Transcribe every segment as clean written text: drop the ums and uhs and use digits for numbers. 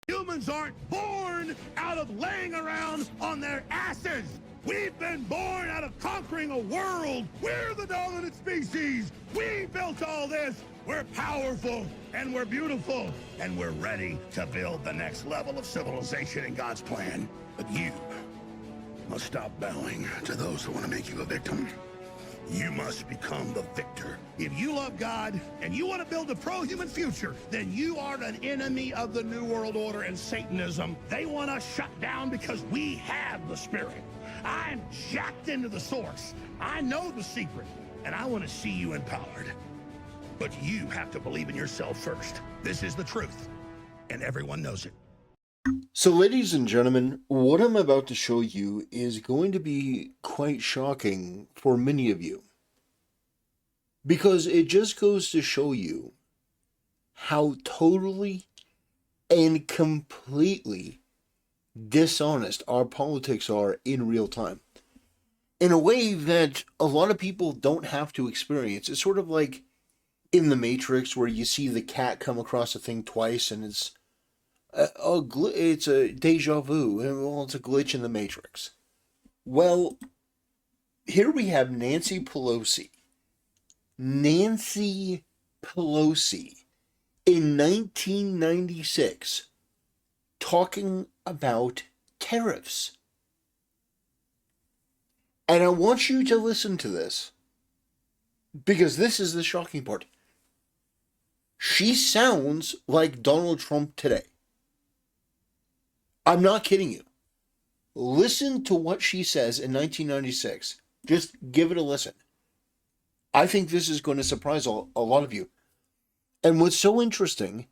Humans aren't born out of laying around on their asses. We've been born out of conquering a world. We're the dominant species. We built all this. We're powerful and we're beautiful and we're ready to build the next level of civilization in God's plan. But you must stop bowing to those who want to make you a victim. You must become the victor. If you love God and you want to build a pro-human future, then you are an enemy of the New World Order and Satanism. They want us shut down because we have the Spirit. I'm jacked into the source. I know the secret, and I want to see you empowered. But you have to believe in yourself first. This is the truth, and everyone knows it. So, ladies and gentlemen, what I'm about to show you is going to be quite shocking for many of you. Because it just goes to show you how totally and completely dishonest our politics are in real time. In a way that a lot of people don't have to experience. It's sort of like in the Matrix where you see the cat come across a thing twice and it's a deja vu. Well, it's a glitch in the Matrix. Well, here we have Nancy Pelosi. Nancy Pelosi in 1996 talking about tariffs. And I want you to listen to this because this is the shocking part. She sounds like Donald Trump today. I'm not kidding you. Listen to what she says in 1996. Just give it a listen. I think this is going to surprise a lot of you. And what's so interesting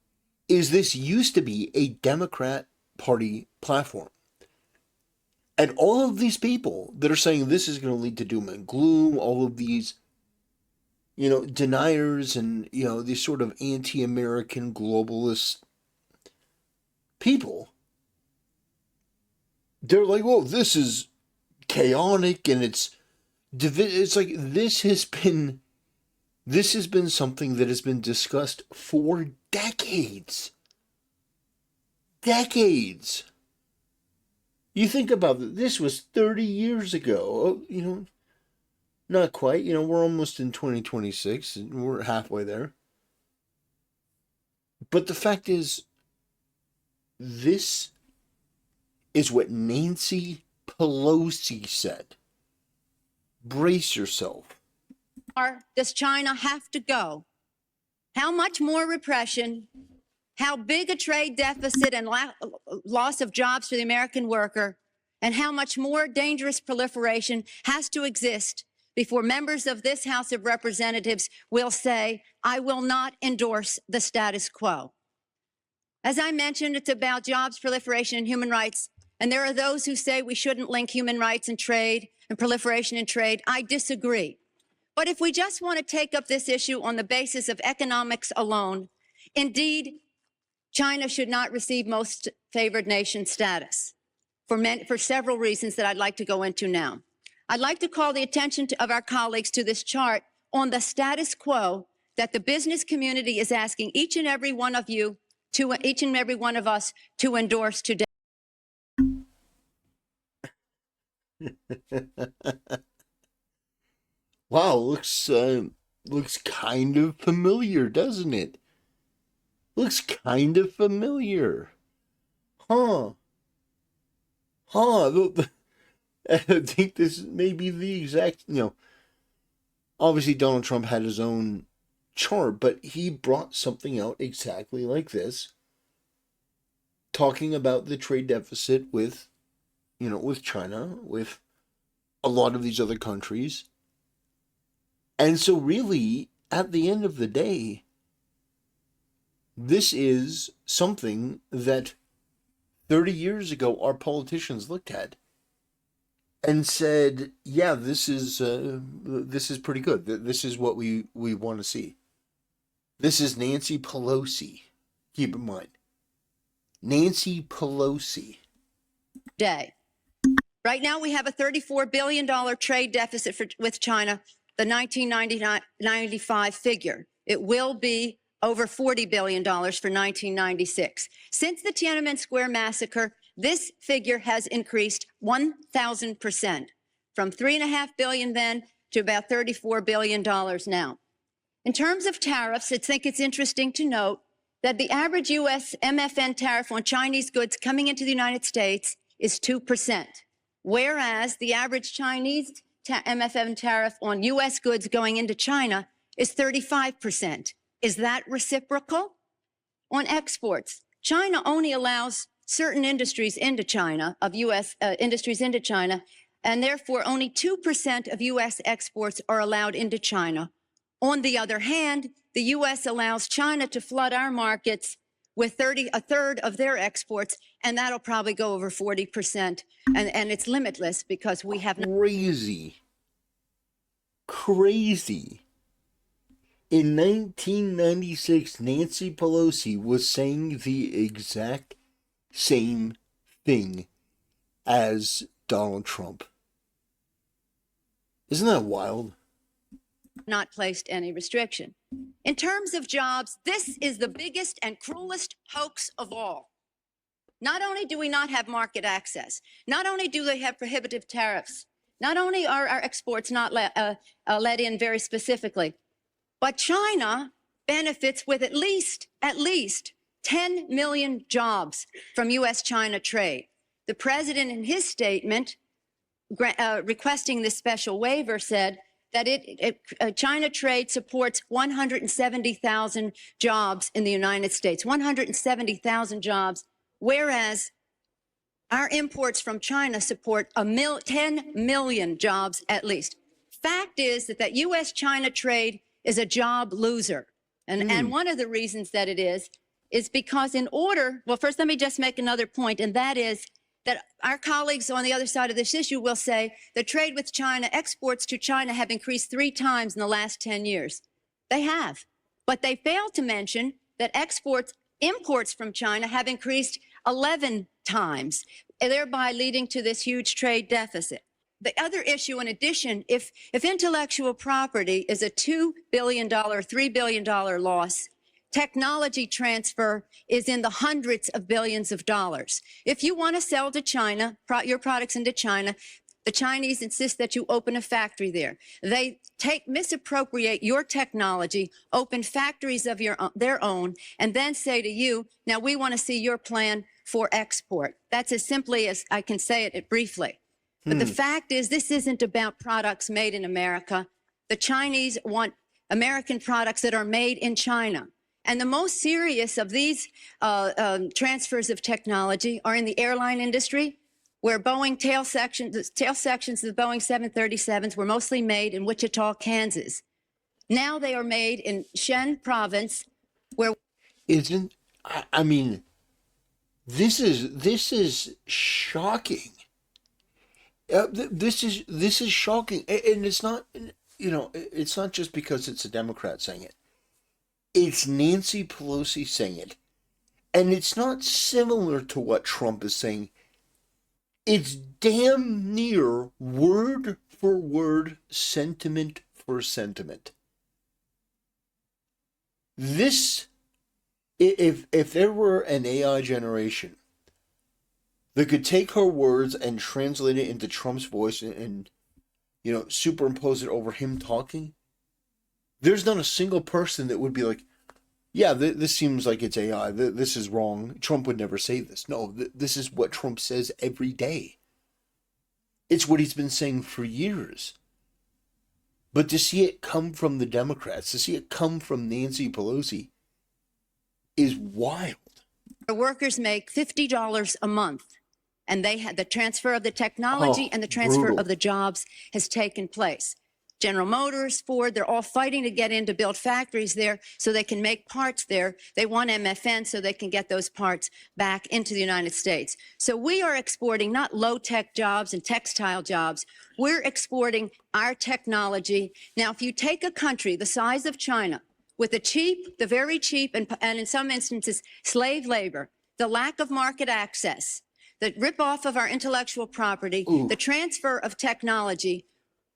is this used to be a Democrat Party platform. And all of these people that are saying this is going to lead to doom and gloom, all of these, deniers and, these sort of anti-American globalist people, they're like, well, this is chaotic and it's like this has been something that has been discussed for decades. Decades. You think about it, this was 30 years ago. Not quite. We're almost in 2026 and we're halfway there. But the fact is, this is what Nancy Pelosi said. Brace yourself. Does China have to go? How much more repression? How big a trade deficit and loss of jobs for the American worker? And how much more dangerous proliferation has to exist before members of this House of Representatives will say, I will not endorse the status quo? As I mentioned, it's about jobs, proliferation, and human rights. And there are those who say we shouldn't link human rights and trade and proliferation and trade. I disagree. But if we just want to take up this issue on the basis of economics alone, indeed, China should not receive most favored nation status for several reasons that I'd like to go into now. I'd like to call the attention of our colleagues to this chart on the status quo that the business community is asking each and every one of us to endorse today. Wow, looks kind of familiar, doesn't it? Looks kind of familiar. I think this may be the exact, obviously Donald Trump had his own chart, but he brought something out exactly like this, talking about the trade deficit with China, with a lot of these other countries. And so really, at the end of the day, this is something that 30 years ago our politicians looked at and said, yeah, this is pretty good. This is what we want to see. This is Nancy Pelosi. Keep in mind. Nancy Pelosi. Right now we have a $34 billion trade deficit with China, the 1995 figure. It will be over $40 billion for 1996. Since the Tiananmen Square massacre, this figure has increased 1,000%, from $3.5 billion then to about $34 billion now. In terms of tariffs, I think it's interesting to note that the average U.S. MFN tariff on Chinese goods coming into the United States is 2%, whereas the average Chinese MFN tariff on U.S. goods going into China is 35%. Is that reciprocal? On exports, China only allows certain industries into China, of U.S. Industries into China, and therefore only 2% of U.S. exports are allowed into China. On the other hand, the U.S. allows China to flood our markets with a third of their exports, and that'll probably go over 40%. And it's limitless because we have no— Crazy. In 1996, Nancy Pelosi was saying the exact same thing as Donald Trump. Isn't that wild? not placed any restriction. In terms of jobs, this is the biggest and cruelest hoax of all. Not only do we not have market access, not only do they have prohibitive tariffs, not only are our exports not let in very specifically, but China benefits with at least 10 million jobs from U.S.-China trade. The president, in his statement requesting this special waiver, said that China trade supports 170,000 jobs in the United States, 170,000 jobs, whereas our imports from China support 10 million jobs at least. Fact is that U.S.-China trade is a job loser. And one of the reasons that it is because well, first let me just make another point, and that is that our colleagues on the other side of this issue will say that trade with China, exports to China have increased 3 times in the last 10 years. They have. But they fail to mention that imports from China have increased 11 times, thereby leading to this huge trade deficit. The other issue, in addition, if intellectual property is a $2 billion, $3 billion loss, technology transfer is in the hundreds of billions of dollars. If you want to sell to China, your products into China, the Chinese insist that you open a factory there. They misappropriate your technology, open factories of their own, and then say to you, now we want to see your plan for export. That's as simply as I can say it briefly. But the fact is, this isn't about products made in America. The Chinese want American products that are made in China. And the most serious of these transfers of technology are in the airline industry, where Boeing tail sections of the Boeing 737s were mostly made in Wichita, Kansas. Now they are made in Shen province, where— I mean, this is shocking. This is shocking, and it's not, it's not just because it's a Democrat saying it. It's Nancy Pelosi saying it, and it's not similar to what Trump is saying. It's damn near word for word, sentiment for sentiment. This, if there were an AI generation that could take her words and translate it into Trump's voice and superimpose it over him talking, there's not a single person that would be like, yeah, this seems like it's AI. This is wrong. Trump would never say this. No, this is what Trump says every day. It's what he's been saying for years. But to see it come from the Democrats, to see it come from Nancy Pelosi, is wild. workers make $50 a month. And they had the transfer of the technology and the transfer of the jobs has taken place. General Motors, Ford, they're all fighting to get in to build factories there so they can make parts there. They want MFN so they can get those parts back into the United States. So we are exporting not low-tech jobs and textile jobs. We're exporting our technology. Now, if you take a country the size of China with the very cheap, and in some instances, slave labor, the lack of market access, the rip-off of our intellectual property, the transfer of technology,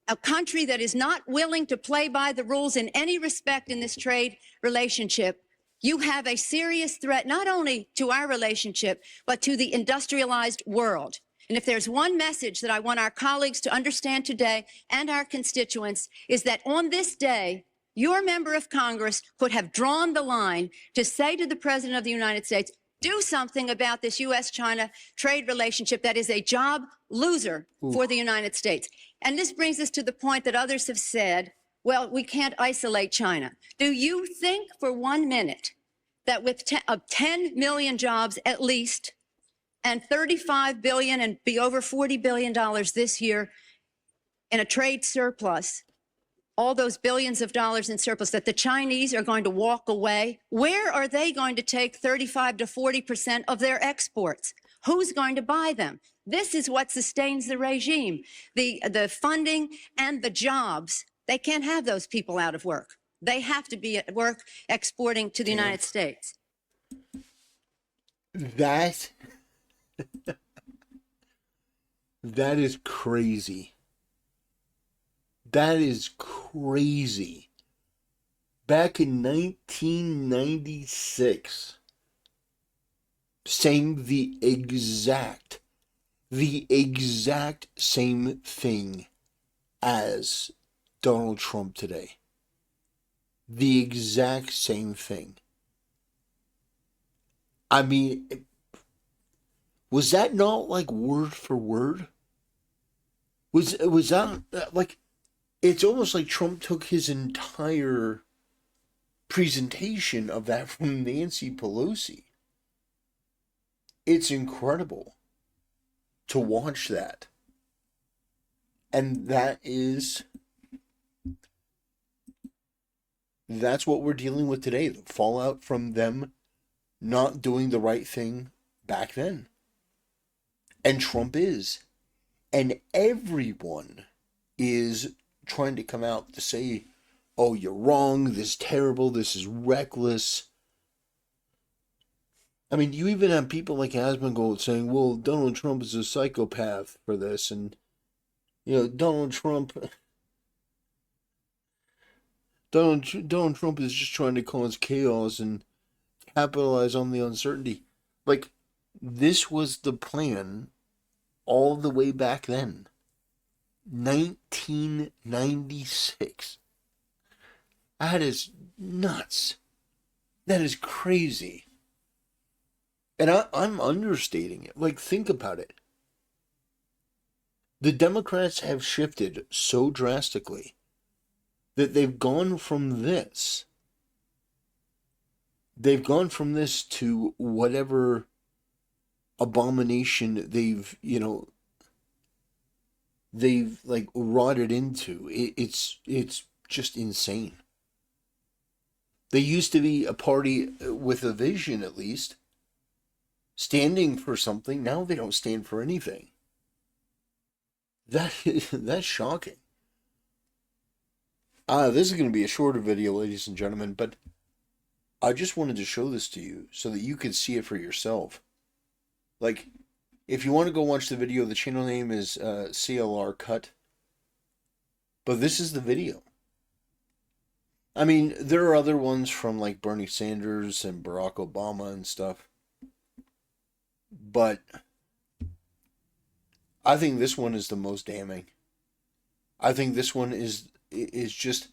a country that is not willing to play by the rules in any respect in this trade relationship, You have a serious threat, not only to our relationship, but to the industrialized world. And if there's one message that I want our colleagues to understand today and our constituents is that on this day, your member of Congress could have drawn the line to say to the President of the United States, do something about this U.S.-China trade relationship that is a job loser for the United States. And this brings us to the point that others have said, well, we can't isolate China. Do you think for 1 minute that with 10 million jobs at least, and $35 billion and be over $40 billion this year in a trade surplus, all those billions of dollars in surplus, that the Chinese are going to walk away? Where are they going to take 35 to 40% of their exports? Who's going to buy them? This is what sustains the regime. The funding and the jobs. They can't have those people out of work. They have to be at work exporting to the United States. That is crazy. That is crazy. Back in 1996, saying the exact same thing as Donald Trump today. The exact same thing. I mean, was that not like word for word? Was that like, it's almost like Trump took his entire presentation of that from Nancy Pelosi. It's incredible to watch that. And that's what we're dealing with today. The fallout from them not doing the right thing back then. And Trump is. And everyone is trying to come out to say, oh, you're wrong, this is terrible, this is reckless. I mean, you even have people like Asmongold saying, well, Donald Trump is a psychopath for this. And, you know, Donald Trump is just trying to cause chaos and capitalize on the uncertainty. Like, this was the plan all the way back then. 1996. That is nuts. That is crazy. And I'm understating it. Like, think about it. The Democrats have shifted so drastically that they've gone from this to whatever abomination they've like rotted into. It's just insane. They used to be a party with a vision, at least, standing for something. Now they don't stand for anything. That's shocking. This is going to be a shorter video, ladies and gentlemen, but I just wanted to show this to you so that you could see it for yourself. Like, if you want to go watch the video, the channel name is CLR Cut. But this is the video. I mean, there are other ones from like Bernie Sanders and Barack Obama and stuff. But I think this one is the most damning. I think this one is just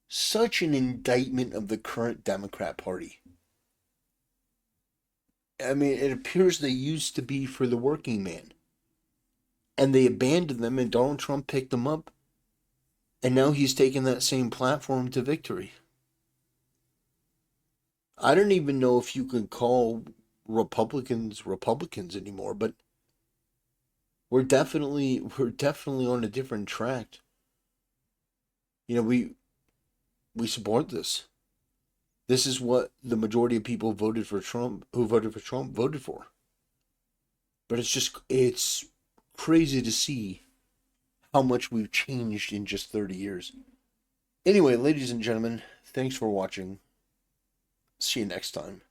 such an indictment of the current Democrat Party. I mean, it appears they used to be for the working man. And they abandoned them, and Donald Trump picked them up. And now he's taken that same platform to victory. I don't even know if you can call Republicans anymore, but we're definitely on a different track. You know, we support this. This is what the majority of people who voted for Trump voted for. But it's crazy to see how much we've changed in just 30 years. Anyway, ladies and gentlemen, thanks for watching. See you next time.